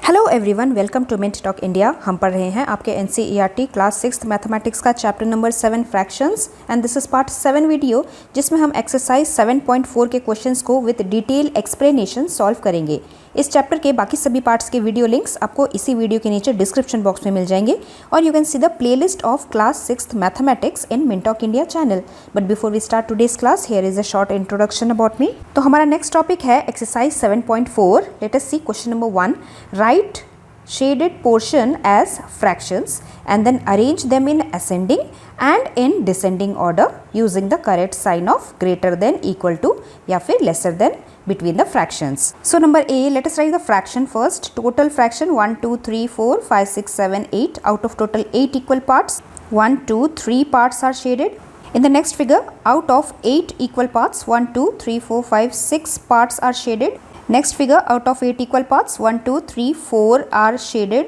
Hello everyone, welcome to mint talk India. हम पढ़ रहे हैं आपके एनसीईआरटी क्लास 6 मैथमेटिक्स का chapter number 7 fractions and this is part 7 video, जिसमें हम एक्सरसाइज 7.4 के क्वेश्चंस को विद डिटेल एक्सप्लेनेशन सॉल्व करेंगे। इस चैप्टर के बाकी सभी पार्ट्स के वीडियो लिंक्स आपको इसी वीडियो के नीचे डिस्क्रिप्शन बॉक्स में मिल जाएंगे और you can see the playlist of class 6 mathematics in Mint talk India channel. But before we start today's class, here is a short introduction about me. तो हमारा नेक्स्ट टॉपिक है exercise 7.4। Let us see question number 1। Write shaded portion as fractions and then arrange them in ascending and in descending order using the correct sign of greater than, equal to या फिर lesser than between the fractions. So number A, let us write the fraction first. Total fraction 1, 2, 3, 4, 5, 6, 7, 8. Out of total 8 equal parts, 1, 2, 3 parts are shaded. In the next figure, out of 8 equal parts, 1, 2, 3, 4, 5, 6 parts are shaded. Next figure, out of 8 equal parts, 1, 2, 3, 4 are shaded.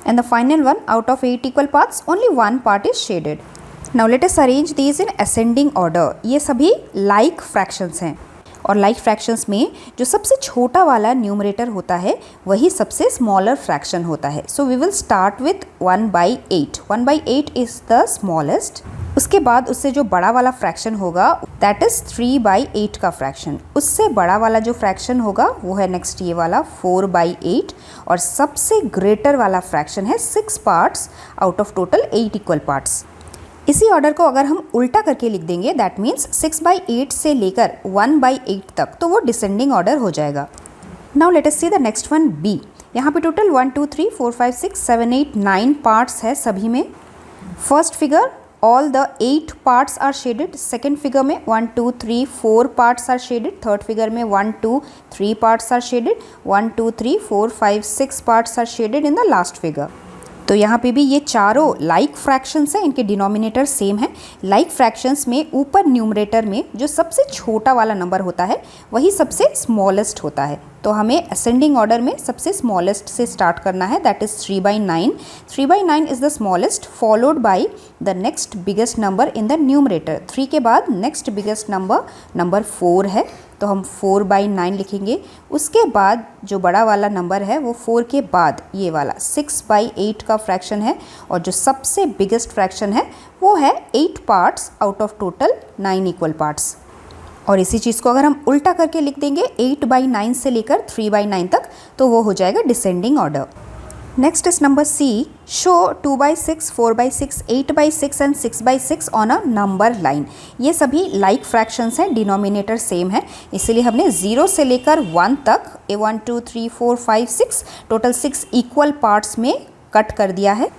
And the final one, out of 8 equal parts, only one part is shaded. Now let us arrange these in ascending order. ये सभी like fractions हैं और like fractions में जो सबसे छोटा वाला numerator होता है वही सबसे स्मॉलर फ्रैक्शन होता है. So we will start with 1/8. 1/8 is the smallest. उसके बाद उससे जो बड़ा वाला फ्रैक्शन होगा दैट इज़ 3/8 का फ्रैक्शन. उससे बड़ा वाला जो फ्रैक्शन होगा वो है नेक्स्ट ये वाला 4/8 और सबसे ग्रेटर वाला फ्रैक्शन है 6 parts out of total 8 equal parts. इसी ऑर्डर को अगर हम उल्टा करके लिख देंगे दैट मीन्स 6/8 से लेकर 1/8 तक, तो वो डिसेंडिंग ऑर्डर हो जाएगा. Now let us see the next one B. यहाँ पे टोटल 1, 2, 3, 4, 5, 6, 7, 8, 9 पार्ट्स है सभी में. First figure all the 8 parts are shaded. Second figure में 1, 2, 3, 4 parts are shaded. Third figure में 1, 2, 3 parts are shaded. 1, 2, 3, 4, 5, 6 parts are shaded in the last figure. तो यहाँ पे भी ये चारों लाइक फ्रैक्शंस हैं, इनके डिनोमिनेटर सेम है. लाइक फ्रैक्शंस में ऊपर न्यूमरेटर में जो सबसे छोटा वाला नंबर होता है वही सबसे स्मॉलेस्ट होता है. तो हमें असेंडिंग ऑर्डर में सबसे स्मॉलेस्ट से स्टार्ट करना है, that is 3/9. 3/9 is the smallest, followed by the next biggest number in the numerator. 3 के बाद नेक्स्ट बिगेस्ट नंबर 4 है, तो हम 4/9 लिखेंगे. उसके बाद जो बड़ा वाला नंबर है वो 4 के बाद ये वाला 6/8 का फ्रैक्शन है और जो सबसे बिगेस्ट फ्रैक्शन है वो है 8 parts out of total 9 equal parts. और इसी चीज़ को अगर हम उल्टा करके लिख देंगे 8/9 से लेकर 3/9 तक, तो वो हो जाएगा descending order. Next is number C. Show 2/6, 4/6, 8/6 and 6/6 on a number line. ये सभी लाइक फ्रैक्शंस हैं, डिनोमिनेटर सेम है, इसीलिए हमने 0 से लेकर 1 तक 1, 2, 3, 4, 5, 6 टोटल 6 इक्वल पार्ट्स में कट कर दिया है.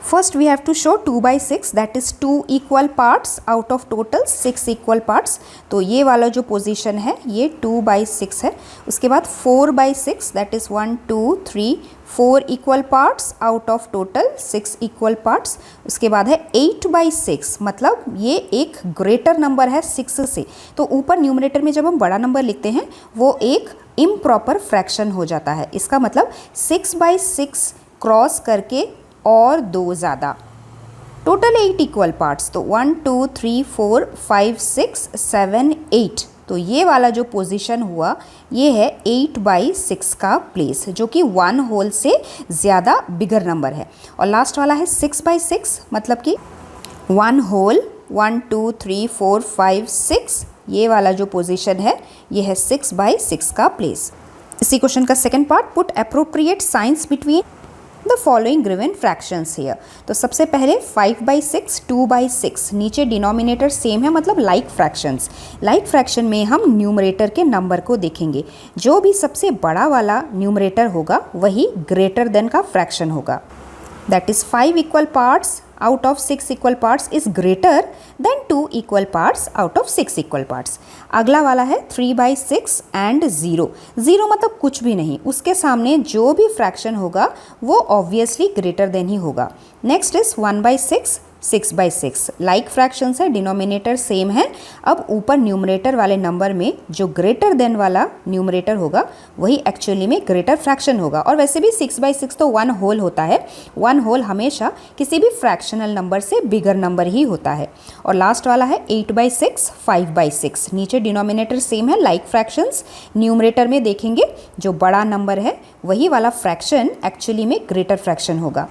First we have to show 2/6, that is 2 equal parts out of total 6 equal parts. तो ये वाला जो पोजीशन है ये 2/6 है. उसके बाद 4/6, that is 1, 2, 3, 4 equal parts out of total 6 equal parts. उसके बाद है 8/6, मतलब ये एक ग्रेटर नंबर है 6 से. तो ऊपर न्यूमरेटर में जब हम बड़ा नंबर लिखते हैं वो एक इम्प्रॉपर फ्रैक्शन हो जाता है. इसका मतलब 6/6 क्रॉस करके और 2 ज़्यादा, टोटल 8 इक्वल पार्ट्स. तो 1, 2, 3, 4, 5, 6, 7, 8. तो ये वाला जो पोजीशन हुआ ये है 8/6 का प्लेस, जो कि 1 होल से ज़्यादा बिगर नंबर है. और लास्ट वाला है 6/6, मतलब कि 1 होल. 1, 2, 3, 4, 5, 6 ये वाला जो पोजीशन है ये है 6/6 का प्लेस. इसी क्वेश्चन का second part, put appropriate science between the following given fractions here. तो सबसे पहले 5/6, 2/6, नीचे डिनोमिनेटर सेम है, मतलब लाइक फ्रैक्शंस. लाइक फ्रैक्शन में हम न्यूमरेटर के नंबर को देखेंगे. जो भी सबसे बड़ा वाला न्यूमरेटर होगा वही ग्रेटर देन का फ्रैक्शन होगा. That is 5 equal parts out of 6 equal parts is greater than 2 equal parts out of 6 equal parts. अगला वाला है 3/6 and 0. 0 मतलब कुछ भी नहीं, उसके सामने जो भी फ्रैक्शन होगा वो ऑब्वियसली ग्रेटर देन ही होगा. नेक्स्ट इज 1/6, 6/6 लाइक फ्रैक्शंस है, डिनोमिनेटर सेम है। अब ऊपर न्यूमरेटर वाले नंबर में जो ग्रेटर देन वाला न्यूमरेटर होगा वही एक्चुअली में ग्रेटर फ्रैक्शन होगा। और वैसे भी 6/6 तो 1 होल होता है। 1 होल हमेशा किसी भी फ्रैक्शनल नंबर से बिगर नंबर ही होता है। और लास्ट वाला है 8/6 5/6। नीचे डिनोमिनेटर सेम है, लाइक फ्रैक्शंस। न्यूमरेटर में देखेंगे जो बड़ा नंबर है वही वाला फ्रैक्शन एक्चुअली में ग्रेटर फ्रैक्शन होगा।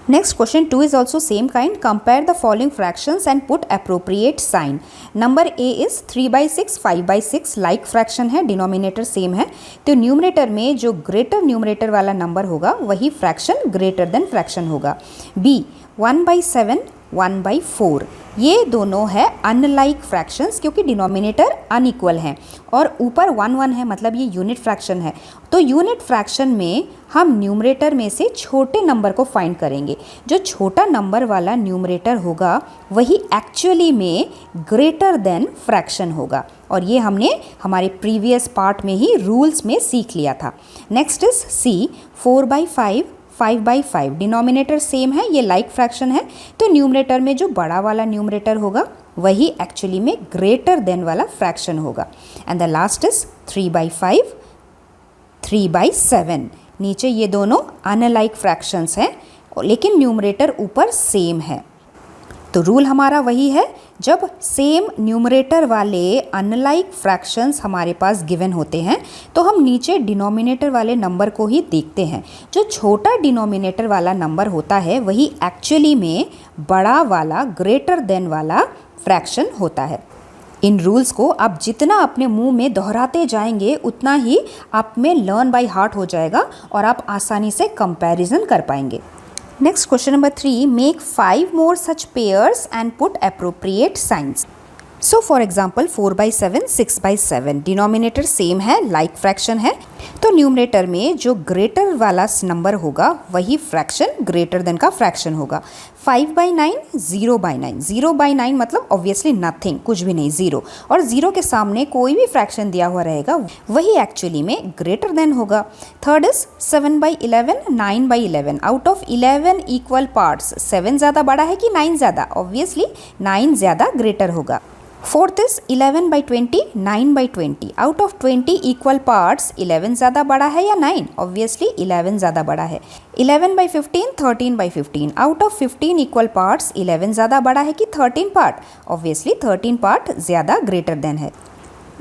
Next question 2 is also same kind. Compare the following fractions and put appropriate sign. Number A is 3/6 5/6 like fraction है, denominator same है, तो numerator में जो greater numerator वाला number होगा वही fraction greater than fraction होगा। B 1/7 1/4 ये दोनों है अनलाइक फ्रैक्शंस क्योंकि डिनोमिनेटर अनइक्वल हैं और ऊपर 1 1 है, मतलब ये यूनिट फ्रैक्शन है। तो यूनिट फ्रैक्शन में हम न्यूमरेटर में से छोटे नंबर को फाइंड करेंगे। जो छोटा नंबर वाला न्यूमरेटर होगा वही एक्चुअली में ग्रेटर देन फ्रैक्शन होगा और ये हमने हमारे प्रीवियस पार्ट में ही रूल्स में सीख लिया था। Next is C 4/5 5/5 denominator same है, ये लाइक फ्रैक्शन है, तो न्यूमरेटर में जो बड़ा वाला न्यूमरेटर होगा वही एक्चुअली में ग्रेटर देन वाला फ्रैक्शन होगा। And the last is 3/5 3/7। नीचे ये दोनों अनलाइक फ्रैक्शंस हैं लेकिन न्यूमरेटर ऊपर सेम है। तो रूल हमारा वही है, जब सेम न्यूमरेटर वाले अनलाइक फ्रैक्शंस हमारे पास गिवन होते हैं तो हम नीचे डिनोमिनेटर वाले नंबर को ही देखते हैं। जो छोटा डिनोमिनेटर वाला नंबर होता है वही एक्चुअली में बड़ा वाला ग्रेटर देन वाला फ्रैक्शन होता है। इन रूल्स को आप जितना अपने मुंह में दोहराते जाएंगे उतना ही आप में लर्न बाय हार्ट हो जाएगा और आप आसानी से कंपैरिजन कर पाएंगे। Next question number 3, make 5 more such pairs and put appropriate signs. So for example 4/7 6/7 denominator same है, लाइक फ्रैक्शन है, तो न्यूमरेटर में जो ग्रेटर वाला नंबर होगा वही फ्रैक्शन ग्रेटर देन का फ्रैक्शन होगा। 5/9 0/9 0/9 मतलब ऑब्वियसली नथिंग, कुछ भी नहीं, 0, और 0 के सामने कोई भी फ्रैक्शन दिया हुआ रहेगा वही एक्चुअली में ग्रेटर देन होगा। Third is 7/11 9/11 out of 11 equal parts 7 ज़्यादा बड़ा है कि 9 ज़्यादा, ऑब्वियसली 9 ज़्यादा ग्रेटर होगा। Fourth is 11/20 9/20 out of 20 equal parts 11 ज़्यादा बड़ा है या 9, ऑब्वियसली 11 ज़्यादा बड़ा है। 11/15 13/15 आउट ऑफ 15 इक्वल पार्ट्स 11 ज़्यादा बड़ा है कि 13 पार्ट, ऑब्वियसली 13 पार्ट ज़्यादा ग्रेटर देन है।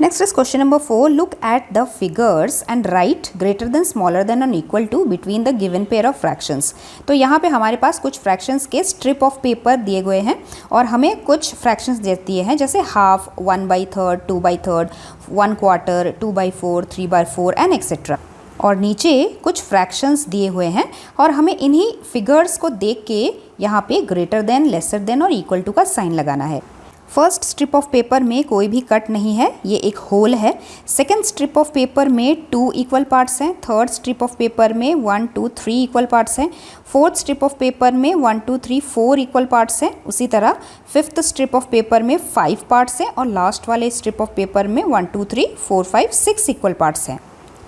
Next is question number 4, look at the figures and write greater than smaller than और equal to between the given pair of fractions. तो यहाँ पे हमारे पास कुछ फ्रैक्शंस के स्ट्रिप ऑफ पेपर दिए गए हैं और हमें कुछ फ्रैक्शंस दे दिए हैं जैसे हाफ 1/3 2/3 1/4 2/4 3/4 एंड एक्सेट्रा। और नीचे कुछ फ्रैक्शंस दिए हुए हैं और हमें इन्हीं फिगर्स को देख के यहाँ पे ग्रेटर देन लेसर देन और इक्वल टू का साइन लगाना है। फर्स्ट स्ट्रिप ऑफ पेपर में कोई भी कट नहीं है, ये एक होल है। सेकेंड स्ट्रिप ऑफ पेपर में 2 इक्वल पार्ट्स हैं। थर्ड स्ट्रिप ऑफ पेपर में 1 2 3 इक्वल पार्ट्स हैं। फोर्थ स्ट्रिप ऑफ पेपर में 1 2 3 4 इक्वल पार्ट्स हैं। उसी तरह फिफ्थ स्ट्रिप ऑफ पेपर में 5 पार्ट्स हैं और लास्ट वाले स्ट्रिप ऑफ पेपर में 1 2 3 4 5 6 इक्वल पार्ट्स हैं।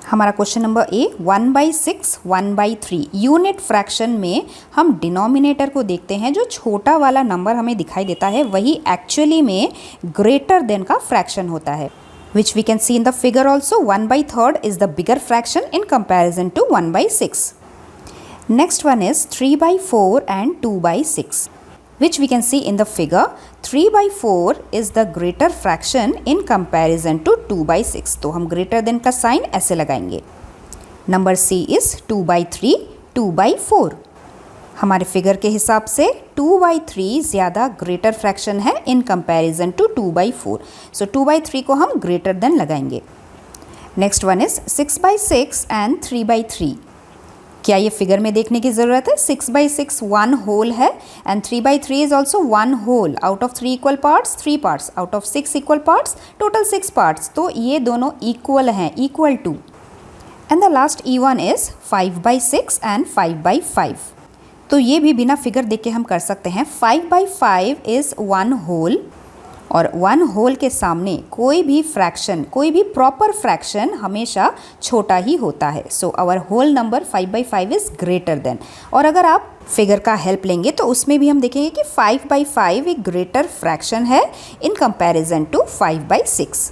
हमारा question number A 1/6 1/3 unit fraction में हम डिनोमिनेटर को देखते हैं, जो छोटा वाला नंबर हमें दिखाई देता है वही एक्चुअली में ग्रेटर देन का फ्रैक्शन होता है, which we can see in the figure also. 1/3 is the bigger fraction in comparison to 1/6। Next one is 3/4 and 2/6, which we can see in the figure. 3/4 is the greater fraction in comparison to 2/6. तो हम greater than का sign ऐसे लगाएंगे। Number C is 2/3 2/4। हमारे figure के हिसाब से 2/3 ज़्यादा ग्रेटर फ्रैक्शन है इन कंपैरिजन टू 2/4, सो 2/3 को हम ग्रेटर देन लगाएंगे। Next one is 6/6 and 3/3। क्या ये फिगर में देखने की ज़रूरत है? 6/6 1 होल है and 3/3 is also 1 whole. Out of 3 equal parts 3 parts, out of 6 equal parts total 6 parts, तो ये दोनों इक्वल हैं, equal to. And the last E1 is 5/6 and 5/5। तो ये भी बिना फिगर देख के हम कर सकते हैं। 5/5 इज़ 1 होल और 1 होल के सामने कोई भी फ्रैक्शन, कोई भी प्रॉपर फ्रैक्शन हमेशा छोटा ही होता है। So our whole number 5/5 is greater than. और अगर आप फिगर का हेल्प लेंगे तो उसमें भी हम देखेंगे कि 5/5 एक ग्रेटर फ्रैक्शन है in comparison to 5/6.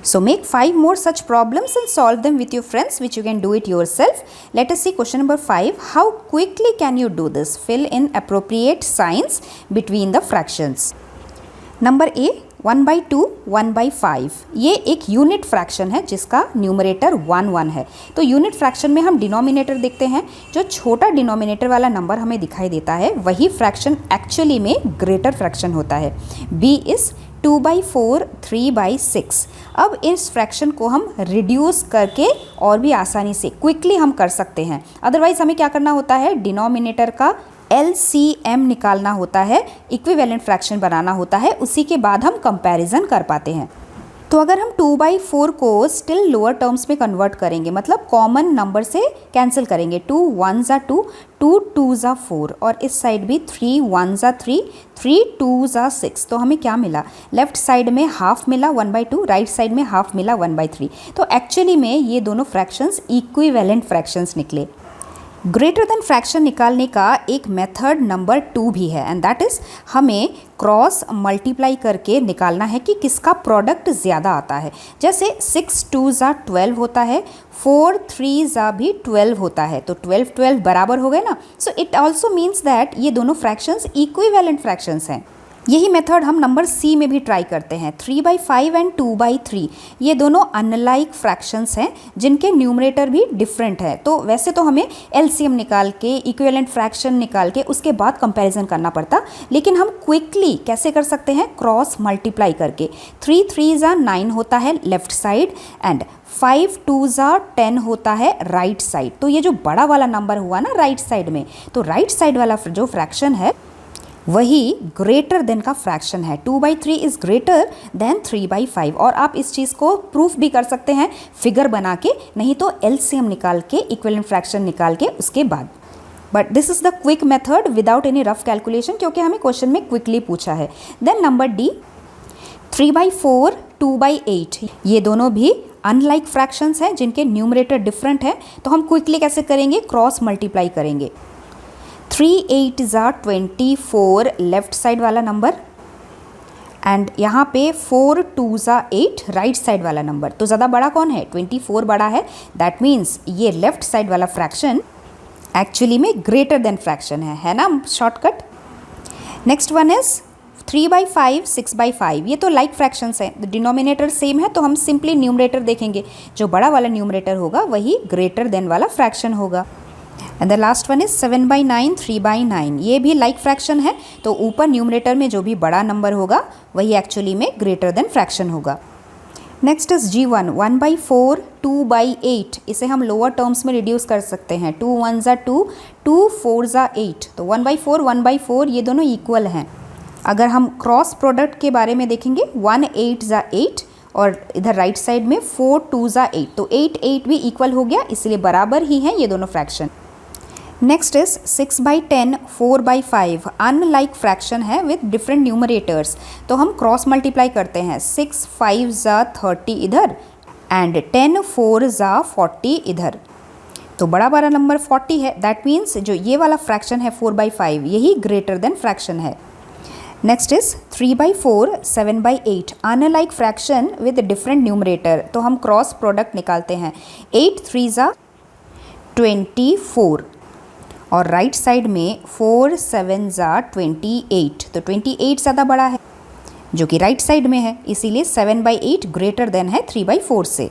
So make 5 more such problems and solve them with your friends, which you can do it yourself. Let us see question number 5. How quickly can you do this? Fill in appropriate signs between the fractions. Number A, 1/2, 1/5. ये एक unit fraction है जिसका numerator 1 है. तो unit fraction में हम denominator देखते हैं, जो छोटा डिनोमिनेटर वाला नंबर हमें दिखाई देता है वही फ्रैक्शन एक्चुअली में ग्रेटर फ्रैक्शन होता है. B is 2/4, 3/6. अब इस फ्रैक्शन को हम रिड्यूस करके और भी आसानी से क्विकली हम कर सकते हैं. अदरवाइज हमें क्या करना होता है, डिनोमिनेटर का LCM निकालना होता है, इक्विवेलेंट फ्रैक्शन बनाना होता है, उसी के बाद हम कंपैरिजन कर पाते हैं. तो अगर हम 2/4 को स्टिल लोअर टर्म्स में कन्वर्ट करेंगे, मतलब कॉमन नंबर से कैंसिल करेंगे, 2 1s are 2, 2 2s are 4 और इस साइड भी 3 1s are 3, 3 2s are 6. तो हमें क्या मिला, लेफ्ट साइड में हाफ मिला 1/2, राइट साइड में हाफ मिला 1/3. तो एक्चुअली में ये दोनों फ्रैक्शंस इक्विवेलेंट फ्रैक्शंस निकले. ग्रेटर देन फ्रैक्शन निकालने का एक मेथड नंबर 2 भी है, एंड दैट इज़ हमें क्रॉस मल्टीप्लाई करके निकालना है कि किसका प्रोडक्ट ज़्यादा आता है. जैसे 6 2s are 12 होता है, 4 3s are भी 12 होता है, तो 12 12 बराबर हो गए ना. So it also means that ये दोनों फ्रैक्शंस इक्विवेलेंट फ्रैक्शंस हैं. यही मेथड हम नंबर C में भी ट्राई करते हैं. 3/5 एंड 2/3 ये दोनों अनलाइक फ्रैक्शंस हैं जिनके न्यूमरेटर भी डिफरेंट है. तो वैसे तो हमें LCM निकाल के इक्विवेलेंट फ्रैक्शन निकाल के उसके बाद कंपैरिजन करना पड़ता, लेकिन हम क्विकली कैसे कर सकते हैं, क्रॉस मल्टीप्लाई करके. 3 3s are 9 होता है left side, and 5 2s are 10 होता है राइट साइड. तो ये जो बड़ा वाला नंबर हुआ ना राइट साइड में, तो राइट साइड वाला जो फ्रैक्शन है वही ग्रेटर देन का फ्रैक्शन है. 2/3 इज़ ग्रेटर देन 3/5. और आप इस चीज़ को प्रूफ भी कर सकते हैं फिगर बना के, नहीं तो LCM निकाल के, इक्विवेलेंट फ्रैक्शन निकाल के उसके बाद. But this is the quick method without any rough calculation, क्योंकि हमें क्वेश्चन में क्विकली पूछा है. Then number D, 3/4, 2/8. ये दोनों भी अनलाइक फ्रैक्शंस हैं जिनके न्यूमरेटर डिफरेंट है. तो हम क्विकली कैसे करेंगे, क्रॉस मल्टीप्लाई करेंगे. 3 8s are 24 लेफ्ट साइड वाला नंबर, एंड यहाँ पे 4 2s are 8 राइट साइड वाला नंबर. तो ज़्यादा बड़ा कौन है, 24 बड़ा है. दैट मीन्स ये लेफ्ट साइड वाला फ्रैक्शन एक्चुअली में ग्रेटर देन फ्रैक्शन है ना, शॉर्टकट. Next one is 3/5, 6/5. ये तो लाइक फ्रैक्शंस हैं, डिनोमिनेटर सेम है, तो हम सिंपली न्यूमरेटर देखेंगे. जो बड़ा वाला न्यूमरेटर होगा वही ग्रेटर देन वाला फ्रैक्शन होगा. And the last one is 7/9, 3/9. ये भी लाइक फ्रैक्शन है, तो ऊपर न्यूमरेटर में जो भी बड़ा नंबर होगा वही एक्चुअली में ग्रेटर देन फ्रैक्शन होगा. Next is G1, 1/4, 2/8. इसे हम लोअर टर्म्स में रिड्यूस कर सकते हैं. 2 1s are 2, 2 4s are 8. तो 1/4, 1/4 ये दोनों इक्वल हैं. अगर हम क्रॉस प्रोडक्ट के बारे में देखेंगे, 1 8s are 8 और इधर राइट साइड में 4 2s are 8. तो 8 8 भी इक्वल हो गया, इसलिए बराबर ही हैं ये दोनों fraction. Next is 6/10, 4/5. Unlike fraction है विद डिफरेंट न्यूमरेटर्स. तो हम क्रॉस मल्टीप्लाई करते हैं. 6 5s are 30 इधर, एंड 10 4s are 40 इधर. तो बड़ा वाला नंबर 40 है. दैट मीन्स जो ये वाला फ्रैक्शन है 4/5 यही ग्रेटर देन फ्रैक्शन है. Next is 3/4, 7/8. Unlike fraction with different numerator. तो हम क्रॉस प्रोडक्ट निकालते हैं. 8 3s are 24 और राइट साइड में 4 7s are 28. तो 28 ज़्यादा बड़ा है जो कि राइट साइड में है, इसीलिए 7/8 ग्रेटर देन है 3/4 से.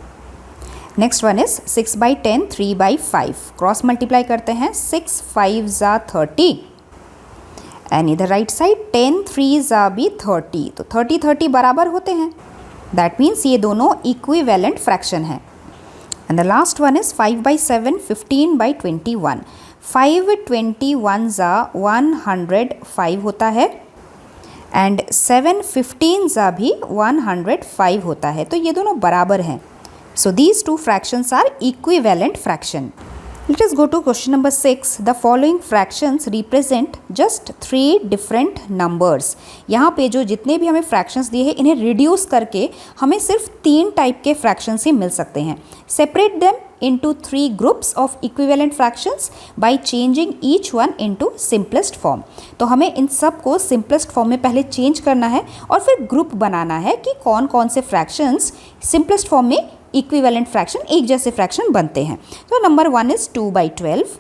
Next one is 6/10, 3/5. Cross multiply करते हैं. 6 5s are 30 एंड इधर राइट साइड 10 3s are भी 30. तो 30 30 बराबर होते हैं. दैट मीन्स ये दोनों इक्विवेलेंट फ्रैक्शन है. And the last one is 5/7, 15/21. 5 21s are 105 होता है, एंड 7 15s are भी 105 होता है. तो ये दोनों बराबर हैं. So these two fractions are equivalent fraction. Let us go to question number 6. The following fractions represent just 3 different numbers. यहाँ पे जो जितने भी हमें fractions दिए हैं इन्हें reduce करके हमें सिर्फ 3 टाइप के fractions ही मिल सकते हैं. Separate them into 3 groups of equivalent fractions by changing each one into simplest form। तो हमें इन सब को simplest form में पहले change करना है और फिर group बनाना है कि कौन कौन से fractions simplest form में equivalent fraction, एक जैसे fraction बनते हैं। तो नंबर 1 is 2/12।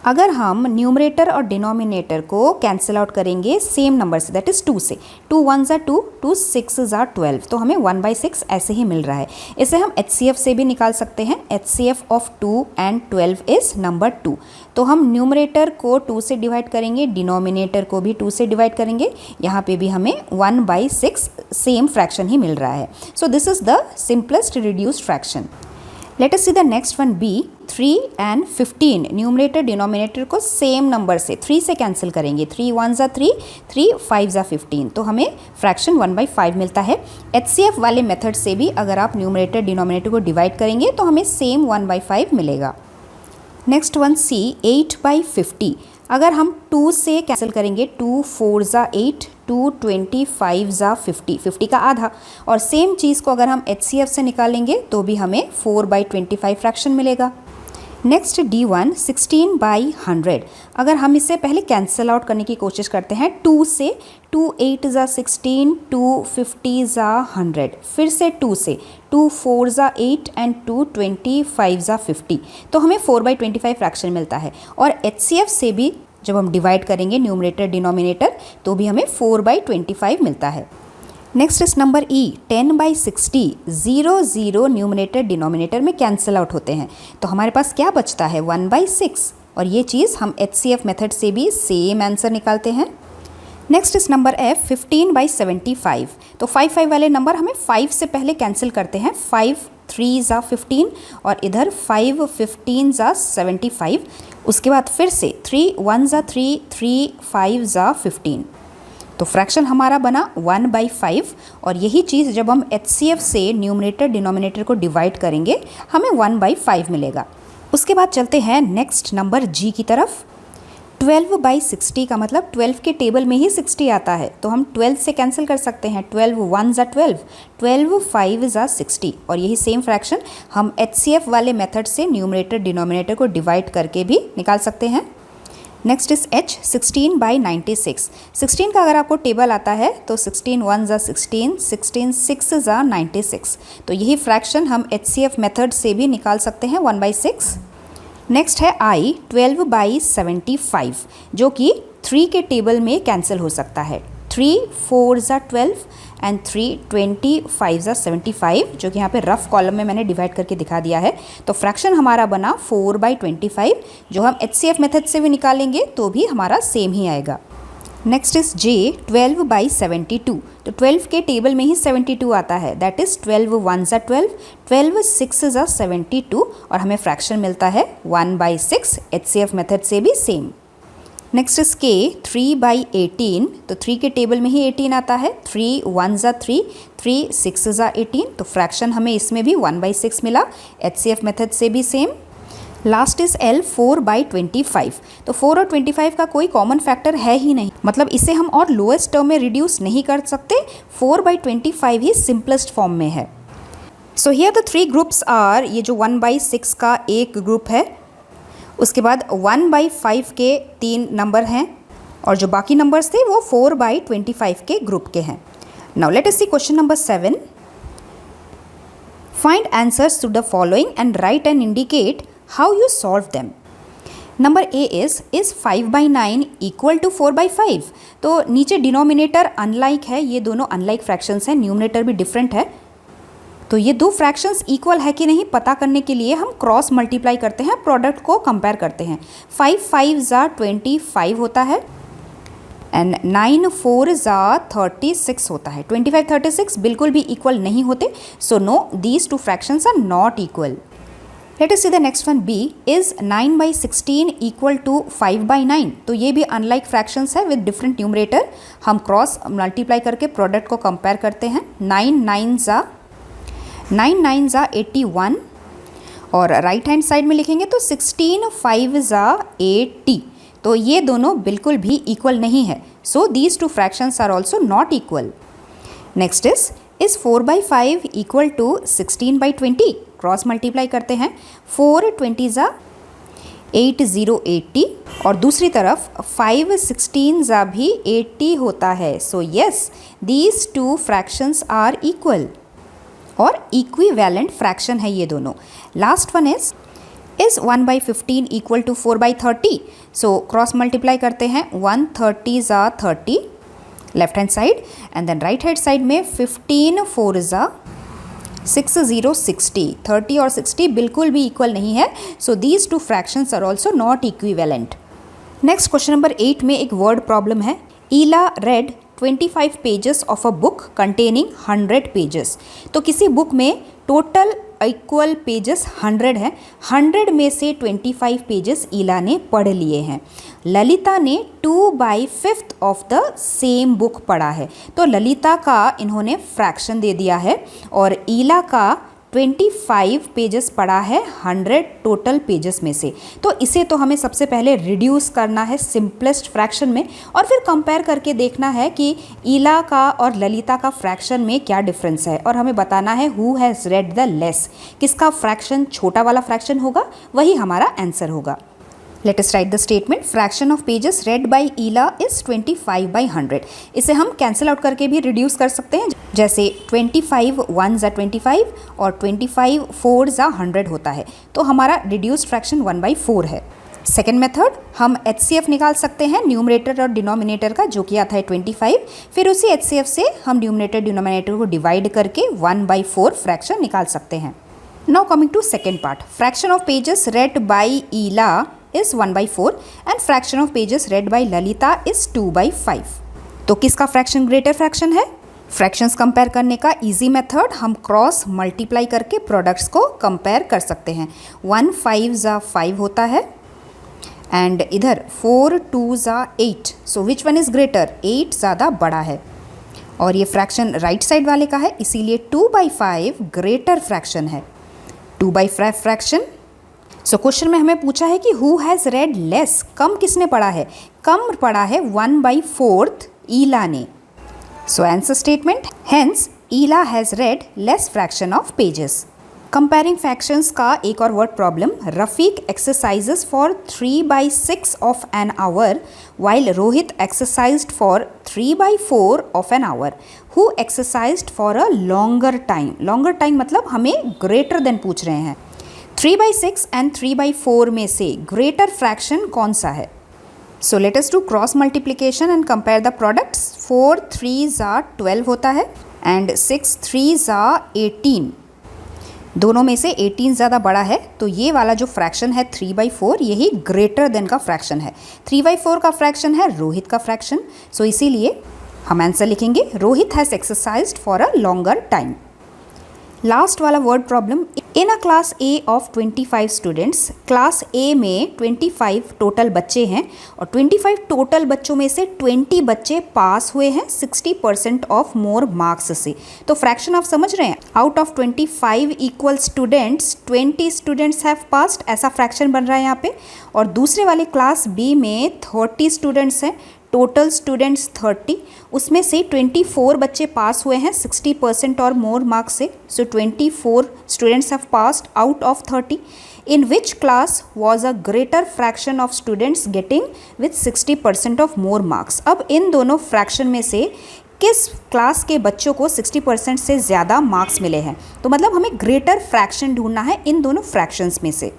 अगर हम न्यूमरेटर और डिनोमिनेटर को कैंसिल आउट करेंगे सेम नंबर से, दैट इज़ 2 से, 2 1 2, 2 6 12, तो हमें 1/6 ऐसे ही मिल रहा है। इसे हम HCF से भी निकाल सकते हैं। HCF of 2 and 12 is number 2। तो हम न्यूमरेटर को 2 से डिवाइड करेंगे, डिनोमिनेटर को भी 2 से डिवाइड करेंगे, यहाँ पे भी हमें 1/6 सेम फ्रैक्शन ही मिल रहा है। So this is the simplest reduced fraction. Let us see the next one B. 3 and 15 numerator denominator को सेम नंबर से 3 से कैंसिल करेंगे। 3 1 3, 3 5 15, तो हमें फ्रैक्शन 1/5 मिलता है। HCF वाले मेथड से भी अगर आप न्यूमरेटर डिनोमिनेटर को डिवाइड करेंगे तो हमें सेम 1/5 मिलेगा। नेक्स्ट वन सी 8/50। अगर हम 2 से कैंसिल करेंगे, 2 4 8, 2 25 50, 50 का आधा, और सेम चीज़ को अगर हम HCF से निकालेंगे तो भी हमें 4/25 फ्रैक्शन मिलेगा। Next D1 16/100। अगर हम इसे पहले कैंसिल आउट करने की कोशिश करते हैं 2 से, 2 8 16, 2 50 100, फिर से 2 से, 2 4 8 एंड 2 25 50, तो हमें 4/25 फ्रैक्शन मिलता है। और HCF से भी जब हम डिवाइड करेंगे न्यूमरेटर डिनोमिनेटर तो भी हमें 4/25 मिलता है। नेक्स्ट इस नंबर E 10/60। 0 0 न्यूमरेटर डिनोमिनेटर में कैंसिल आउट होते हैं, तो हमारे पास क्या बचता है 1/6, और ये चीज़ हम HCF मेथड से भी सेम आंसर निकालते हैं। नेक्स्ट इस नंबर F 15/75। तो 5 5 वाले नंबर हमें 5 से पहले कैंसिल करते हैं। 5 3 15 और इधर 5 15 75, उसके बाद फिर से 3 1 3, 3 5 15, तो फ्रैक्शन हमारा बना 1/5। और यही चीज़ जब हम HCF से न्यूमरेटर डिनोमिनेटर को डिवाइड करेंगे हमें 1/5 मिलेगा। उसके बाद चलते हैं नेक्स्ट नंबर G की तरफ। 12/60 का मतलब 12 के टेबल में ही 60 आता है, तो हम 12 से कैंसिल कर सकते हैं। 12 1 12, 12 5 60, और यही सेम फ्रैक्शन हम HCF वाले मेथड से न्यूमरेटर डिनोमिनेटर को डिवाइड करके भी निकाल सकते हैं। Next is H 16/96। 16 का अगर आपको टेबल आता है तो 16 1 16, 16 6 96, तो यही फ्रैक्शन हम HCF मेथड से भी निकाल सकते हैं 1/6। नेक्स्ट है I 12/75, जो कि 3 के टेबल में कैंसिल हो सकता है। 3 4 12 एंड 3 25 75, जो कि यहाँ पे रफ कॉलम में मैंने डिवाइड करके दिखा दिया है। तो फ्रैक्शन हमारा बना 4/25, जो हम HCF मेथड से भी निकालेंगे तो भी हमारा सेम ही आएगा। Next is J 12/72। तो 12 के टेबल में ही 72 आता है, दैट इज़ 12 1 12, 12 6 72, और हमें फ्रैक्शन मिलता है 1/6। HCF मेथड से भी सेम। Next is K 3/18। तो 3 के टेबल में ही 18 आता है। 3 1 3, 3 6 18, तो फ्रैक्शन हमें इसमें भी 1/6 मिला। HCF मेथड से भी सेम। Last is L 4/25। तो 4 और 25 का कोई कॉमन फैक्टर है ही नहीं, मतलब इसे हम और लोएस्ट टर्म में रिड्यूस नहीं कर सकते। 4/25 ही सिंपलेस्ट फॉर्म में है। So here the 3 groups are, ये जो 1/6 का एक ग्रुप है, उसके बाद 1/5 के 3 नंबर हैं, और जो बाकी नंबर्स थे वो 4/25 के ग्रुप के हैं। Now let us see question number 7। Find answers to the following and write and indicate how you solve them. Number A is 5/9 equal to 4/5। तो नीचे डिनोमिनेटर अनलाइक है, ये दोनों अनलाइक फ्रैक्शंस हैं, न्यूमरेटर भी डिफरेंट है। तो ये दो फ्रैक्शंस इक्वल है कि नहीं पता करने के लिए हम क्रॉस मल्टीप्लाई करते हैं, प्रोडक्ट को कंपेयर करते हैं। 5 5 25 होता है एंड 9 4 36 होता है। 25 36 बिल्कुल भी इक्वल नहीं होते, so no, these 2 fractions are not equal. Let us see the next one. B is 9/16 equal to 5/9। तो ये भी अनलाइक फ्रैक्शंस है विद डिफरेंट न्यूमरेटर। हम क्रॉस मल्टीप्लाई करके प्रोडक्ट को कंपेयर करते हैं। 9 9 81, और राइट हैंड साइड में लिखेंगे तो 16 5 80। तो ये दोनों बिल्कुल भी इक्वल नहीं है, so these 2 fractions are also not equal. Next is 4/5 equal to 16/20। Cross multiply करते हैं, 4 20 ज़ा 80 और दूसरी तरफ 5 16 ज़ा भी 80 होता है। So yes, these two fractions are equal और इक्विवेलेंट फ्रैक्शन है ये दोनों। Last one is 1/15 equal to 4/30। So cross multiply करते हैं, 130 ज़ा 30 left hand side and then right hand side में 15 4 ज़ा 60 30 और 60 बिल्कुल भी इक्वल नहीं है। So these two fractions are also not equivalent. Next question number 8 में एक वर्ड प्रॉब्लम है। Ila read 25 pages of a book containing 100 pages. तो किसी बुक में टोटल इक्वल पेजेस 100 हैं, 100 में से 25 पेजेस ईला ने पढ़ लिए हैं। ललिता ने 2/5 ऑफ द सेम बुक पढ़ा है। तो ललिता का इन्होंने फ्रैक्शन दे दिया है और ईला का 25 पेजेस पढ़ा है 100 टोटल पेजेस में से। तो इसे तो हमें सबसे पहले रिड्यूस करना है सिंपलेस्ट फ्रैक्शन में और फिर कंपेयर करके देखना है कि ईला का और ललिता का फ्रैक्शन में क्या डिफरेंस है और हमें बताना है who has read the less, किसका फ्रैक्शन छोटा वाला फ्रैक्शन होगा, वही हमारा आंसर होगा। Let us write the statement. Fraction of pages read by Ila is 25/100। इसे हम कैंसिल आउट करके भी रिड्यूस कर सकते हैं, जैसे 25 1 ज़ा 25 और 25 4 ज़ा 100 होता है। तो हमारा रिड्यूस्ड फ्रैक्शन 1/4 है। सेकेंड मेथड, हम HCF निकाल सकते हैं न्यूमरेटर और डिनोमिनेटर का, जो कि आता है 25। फिर उसी HCF से हम न्यूमरेटर डिनोमिनेटर को डिवाइड करके 1/4 फ्रैक्शन निकाल सकते हैं। Now coming to second part, fraction of pages read by Ila is 1/4 and fraction of pages read by Lalita is 2/5। तो किसका फ्रैक्शन ग्रेटर फ्रैक्शन है? फ्रैक्शंस कंपेयर करने का इजी मेथड, हम क्रॉस मल्टीप्लाई करके प्रोडक्ट्स को कंपेयर कर सकते हैं। 1 5 ज़ा 5 होता है एंड इधर 4 2 ज़ा 8। सो विच वन इज़ ग्रेटर? 8 ज़्यादा बड़ा है और ये फ्रैक्शन राइट साइड वाले का है, इसीलिए 2/5 ग्रेटर फ्रैक्शन है। 2/5 फ्रैक्शन। सो क्वेश्चन में हमें पूछा है कि हु हैज़ रेड लेस, कम किसने पढ़ा है? कम पढ़ा है 1/4 ईला ने। So answer statement, hence Ila has read less fraction of pages. Comparing fractions का एक और word problem, Rafiq exercises for 3/6 of an hour while Rohit exercised for 3/4 of an hour. Who exercised for a longer time? Longer time मतलब हमें greater than पूछ रहे हैं। 3/6 and 3/4 में से ग्रेटर फ्रैक्शन कौन सा है? So let us do cross multiplication and compare the products. 4 3 ज़ा 12 होता है एंड 6 3 ज़ा 18। दोनों में से 18 ज़्यादा बड़ा है, तो ये वाला जो फ्रैक्शन है 3/4 यही ग्रेटर देन का फ्रैक्शन है। 3/4 का फ्रैक्शन है रोहित का फ्रैक्शन। सो इसीलिए हम आंसर लिखेंगे Rohit has exercised for a longer time. Last वाला word problem, in a class A of 25 students, class A में 25 टोटल बच्चे हैं और 25 टोटल बच्चों में से 20 बच्चे पास हुए हैं 60% ऑफ मोर मार्क्स से। तो फ्रैक्शन आप समझ रहे हैं, out of 25 equal students 20 students have passed, ऐसा फ्रैक्शन बन रहा है यहाँ पे। और दूसरे वाले क्लास बी में 30 स्टूडेंट्स हैं, टोटल स्टूडेंट्स 30, उसमें से 24 बच्चे पास हुए हैं 60% और मोर मार्क्स से। सो 24 students have passed out of 30। In which class was a greater fraction of students getting with 60% of more marks? अब इन दोनों फ्रैक्शन में से किस क्लास के बच्चों को 60% से ज़्यादा मार्क्स मिले हैं? तो मतलब हमें ग्रेटर फ्रैक्शन ढूंढना है इन दोनों फ्रैक्शंस में से।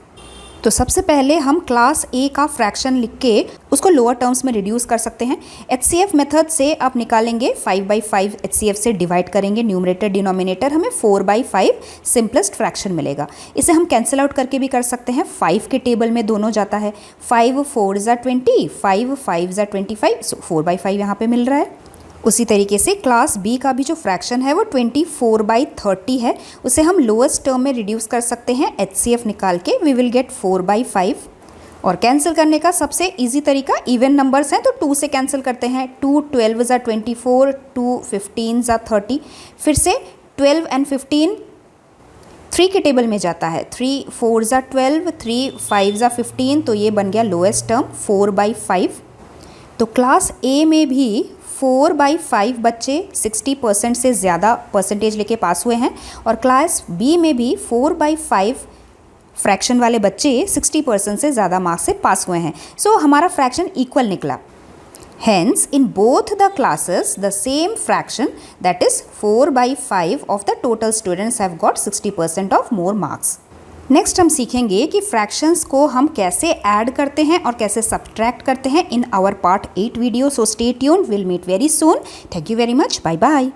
तो सबसे पहले हम क्लास ए का फ्रैक्शन लिख के उसको लोअर टर्म्स में रिड्यूस कर सकते हैं। HCF मेथड से आप निकालेंगे 5/5 HCF से डिवाइड करेंगे न्यूमरेटर डिनोमिनेटर, हमें 4/5 सिंपलेस्ट फ्रैक्शन मिलेगा। इसे हम कैंसिल आउट करके भी कर सकते हैं, 5 के टेबल में दोनों जाता है। 5 4 ज़ा 20, 5 5 ज़ा 25, सो 4/5 यहाँ पे मिल रहा है। उसी तरीके से क्लास बी का भी जो फ्रैक्शन है वो 24/30 है, उसे हम लोएस्ट टर्म में रिड्यूस कर सकते हैं HCF निकाल के, वी विल गेट 4/5। और कैंसिल करने का सबसे इजी तरीका, इवन नंबर्स हैं तो 2 से कैंसिल करते हैं। 2 12 ज़ा 24, 2 15 ज़ा 30, फिर से 12 एंड 15 3 के टेबल में जाता है। 3 4 ज़ा 12, 3 5 ज़ा 15, तो ये बन गया लोएस्ट टर्म 4/5। तो क्लास ए में भी 4/5 बच्चे 60% से ज़्यादा परसेंटेज लेके पास हुए हैं और क्लास बी में भी 4/5 फ्रैक्शन वाले बच्चे 60% से ज़्यादा मार्क्स से पास हुए हैं। सो हमारा फ्रैक्शन इक्वल निकला। Hence, in both the classes, the same fraction, that is 4/5 of the total students have got 60% of more marks. Next हम सीखेंगे कि फ्रैक्शंस को हम कैसे ऐड करते हैं और कैसे सब्ट्रैक्ट करते हैं in our part 8 video. So stay tuned, will meet very soon. Thank you very much, bye bye.